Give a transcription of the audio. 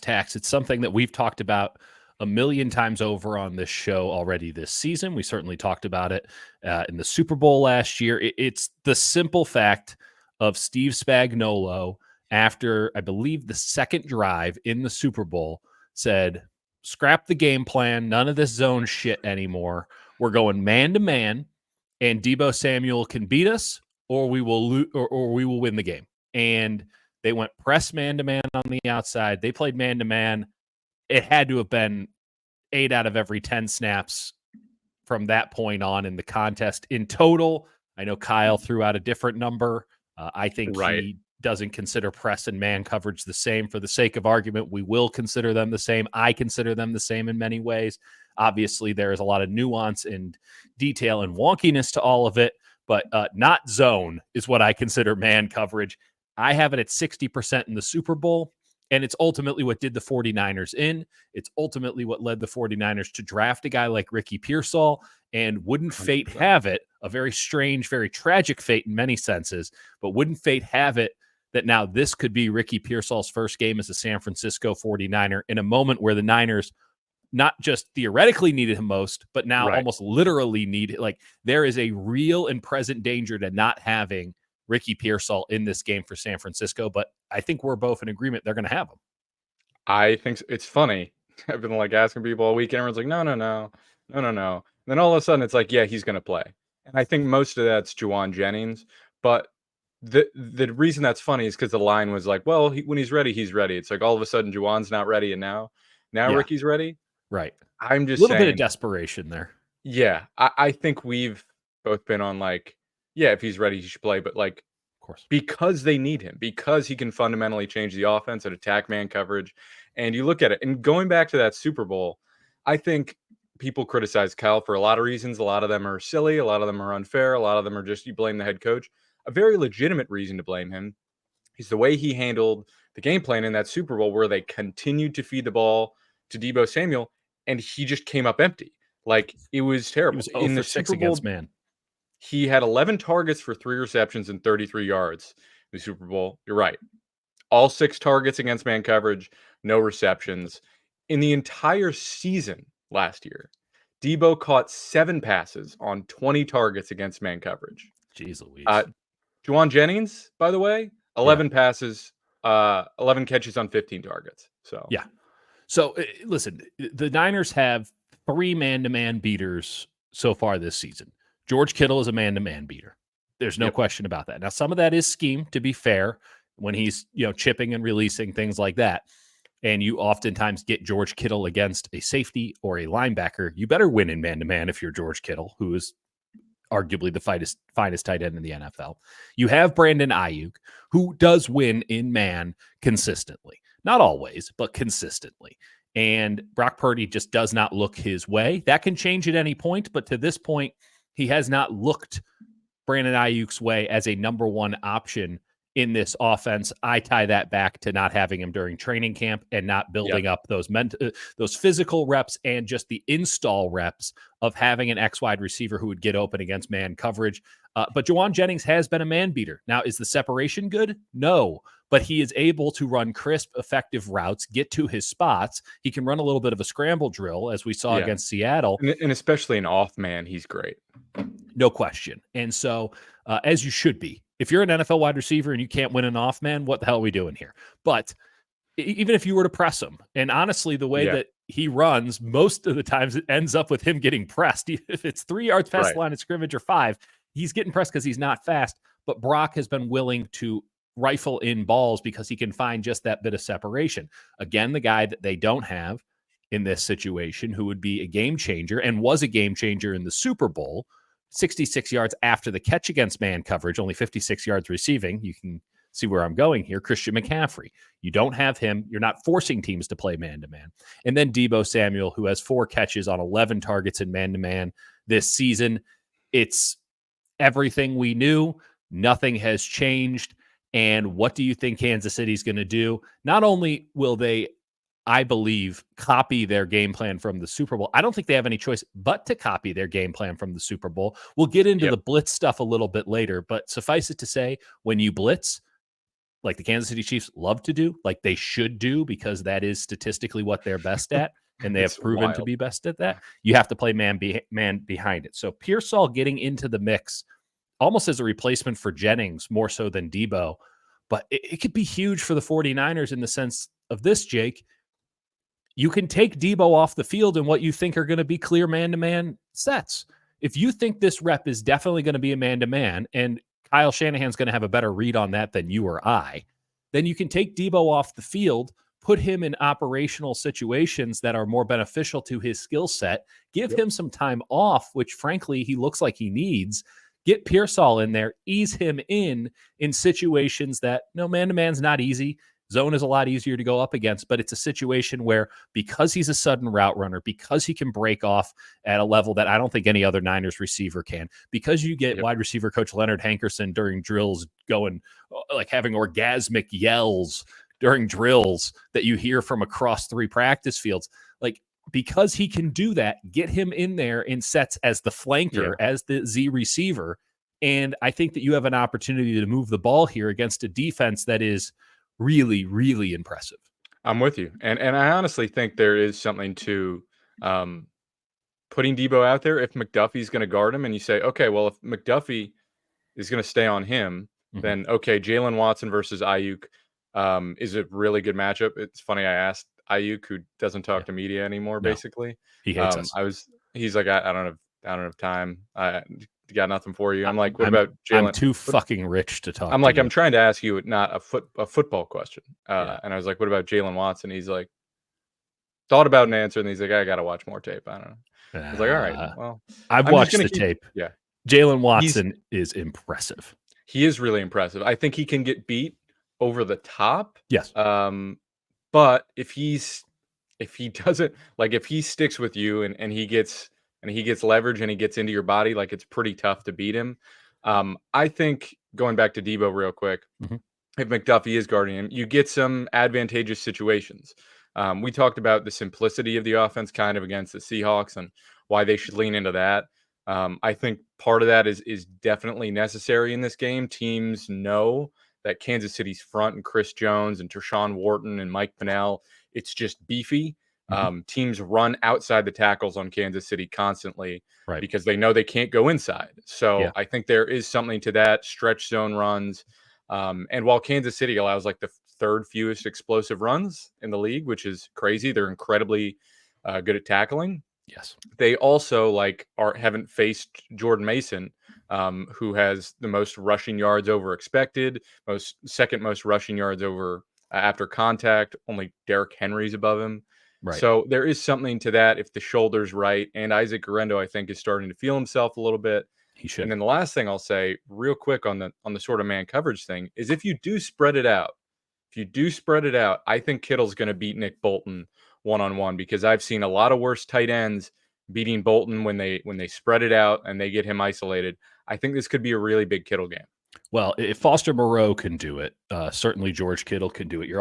tax. It's something that we've talked about a million times over on this show already this season. We certainly talked about it in the Super Bowl last year. It's the simple fact of Steve Spagnuolo, after, I believe, the second drive in the Super Bowl, said, scrap the game plan, none of this zone shit anymore. We're going man-to-man, and Deebo Samuel can beat us, or we will or we will win the game. And they went press man-to-man on the outside. They played man-to-man. It had to have been 8 out of every 10 snaps from that point on in the contest. In total, I know Kyle threw out a different number. I think he doesn't consider press and man coverage the same. For the sake of argument, we will consider them the same. I consider them the same in many ways. Obviously, there is a lot of nuance and detail and wonkiness to all of it, but not zone is what I consider man coverage. I have it at 60% in the Super Bowl, and it's ultimately what did the 49ers in. It's ultimately what led the 49ers to draft a guy like Ricky Pearsall, and wouldn't fate have it, a very strange, very tragic fate in many senses, but wouldn't fate have it that now this could be Ricky Pearsall's first game as a San Francisco 49er in a moment where the Niners not just theoretically needed him most, but now almost literally need it. Like, there is a real and present danger to not having Ricky Pearsall in this game for San Francisco, but I think we're both in agreement they're going to have him. I think it's funny. I've been like asking people all weekend. Everyone's like, no. And then all of a sudden it's like, yeah, he's going to play. And I think most of that's Jennings. But the reason that's funny is because the line was like, well, when he's ready, he's ready. It's like all of a sudden Juwan's not ready, and now Ricky's ready. Right. I'm just a little saying, bit of desperation there. Yeah, I think we've both been on like, yeah, if he's ready, he should play. But like, of course, because they need him, because he can fundamentally change the offense and attack man coverage. And you look at it, and going back to that Super Bowl, I think people criticize Kyle for a lot of reasons. A lot of them are silly. A lot of them are unfair. A lot of them are just, you blame the head coach. A very legitimate reason to blame him is the way he handled the game plan in that Super Bowl, where they continued to feed the ball to Deebo Samuel, and he just came up empty. Like, it was terrible. He was 0 in for the 6 Super Bowl, against man. He had 11 targets for 3 receptions and 33 yards in the Super Bowl. You're right. All 6 targets against man coverage, no receptions. In the entire season last year, Deebo caught 7 passes on 20 targets against man coverage. Jeez Louise. Jennings, by the way, 11 passes, 11 catches on 15 targets. So, yeah. So, listen, the Niners have 3 man-to-man beaters so far this season. George Kittle is a man-to-man beater. There's no question about that. Now, some of that is scheme, to be fair, when he's, chipping and releasing, things like that. And you oftentimes get George Kittle against a safety or a linebacker. You better win in man-to-man if you're George Kittle, who is arguably the finest tight end in the NFL. You have Brandon Ayuk, who does win in man consistently. Not always, but consistently. And Brock Purdy just does not look his way. That can change at any point, but to this point, he has not looked Brandon Ayuk's way as a number one option in this offense. I tie that back to not having him during training camp and not building up those physical reps and just the install reps of having an X wide receiver who would get open against man coverage. But Jauan Jennings has been a man beater. Now, is the separation good? No, but he is able to run crisp, effective routes, get to his spots. He can run a little bit of a scramble drill, as we saw against Seattle. And especially an off man, he's great. No question. And so, as you should be, if you're an NFL wide receiver and you can't win an off man, what the hell are we doing here? But even if you were to press him, and honestly, the way that he runs, most of the times it ends up with him getting pressed. If it's 3 yards past the line of scrimmage or 5, he's getting pressed because he's not fast. But Brock has been willing to rifle in balls because he can find just that bit of separation. Again, the guy that they don't have in this situation, who would be a game changer and was a game changer in the Super Bowl, 66 yards after the catch against man coverage, only 56 yards receiving. You can see where I'm going here. Christian McCaffrey. You don't have him. You're not forcing teams to play man-to-man. And then Deebo Samuel, who has 4 catches on 11 targets in man-to-man this season. It's everything we knew. Nothing has changed. And what do you think Kansas City's going to do? Not only will they, I believe, copy their game plan from the Super Bowl. I don't think they have any choice but to copy their game plan from the Super Bowl. We'll get into the blitz stuff a little bit later, but suffice it to say, when you blitz, like the Kansas City Chiefs love to do, like they should do, because that is statistically what they're best at, and they have It's proven to wild. be best at that. You have to play man behind it. So Pearsall getting into the mix almost as a replacement for Jennings more so than Debo, but it could be huge for the 49ers in the sense of this, Jake. You can take Debo off the field in what you think are going to be clear man-to-man sets. If you think this rep is definitely going to be a man-to-man, and Kyle Shanahan's going to have a better read on that than you or I, then you can take Debo off the field, put him in operational situations that are more beneficial to his skill set, give him some time off, which frankly he looks like he needs, get Pearsall in there, ease him in situations that, no, man-to-man's not easy. Zone is a lot easier to go up against, but it's a situation where, because he's a sudden route runner, because he can break off at a level that I don't think any other Niners receiver can, because you get wide receiver coach Leonard Hankerson during drills going, like, having orgasmic yells during drills that you hear from across 3 practice fields. Like, because he can do that, get him in there in sets as the flanker, as the Z receiver. And I think that you have an opportunity to move the ball here against a defense that is really, really impressive. I'm with you. And I honestly think there is something to putting Debo out there. If McDuffie's going to guard him and you say, okay, well, if McDuffie is going to stay on him, then okay, Jalen Watson versus Ayuk is a really good matchup. It's funny, I asked Ayuk, who doesn't talk to media anymore, basically. He hates us. He's like, I don't have time. I got nothing for you. I'm like, what about Jalen? I'm too fucking rich to talk. I'm like, to I'm trying to ask you not a football question. And I was like, what about Jalen Watson? He's like, thought about an answer, and he's like, I got to watch more tape. I don't know. I was like, all right, well, I've watched the tape. Yeah. Jalen Watson is impressive. He is really impressive. I think he can get beat over the top. Yes. But if he doesn't, like, if he sticks with you and he gets leverage and he gets into your body, like, it's pretty tough to beat him. I think, going back to Debo real quick, if McDuffie is guarding him, you get some advantageous situations. We talked about the simplicity of the offense kind of against the Seahawks and why they should lean into that. I think part of that is definitely necessary in this game. Teams know that Kansas City's front and Chris Jones and Tershawn Wharton and Mike Pennell, it's just beefy. Teams run outside the tackles on Kansas City constantly because they know they can't go inside. So I think there is something to that. Stretch zone runs. And while Kansas City allows like the 3rd fewest explosive runs in the league, which is crazy, they're incredibly good at tackling. Yes. They also haven't faced Jordan Mason, who has the most rushing yards over expected, second most rushing yards over after contact. Only Derrick Henry's above him. Right. So there is something to that if the shoulder's right. And Isaac Guerrero, I think, is starting to feel himself a little bit. He should. And then the last thing I'll say real quick on the sort of man coverage thing is if you do spread it out, I think Kittle's going to beat Nick Bolton one-on-one, because I've seen a lot of worse tight ends beating Bolton when they spread it out and they get him isolated. I think this could be a really big Kittle game. Well, if Foster Moreau can do it, certainly George Kittle can do it. You're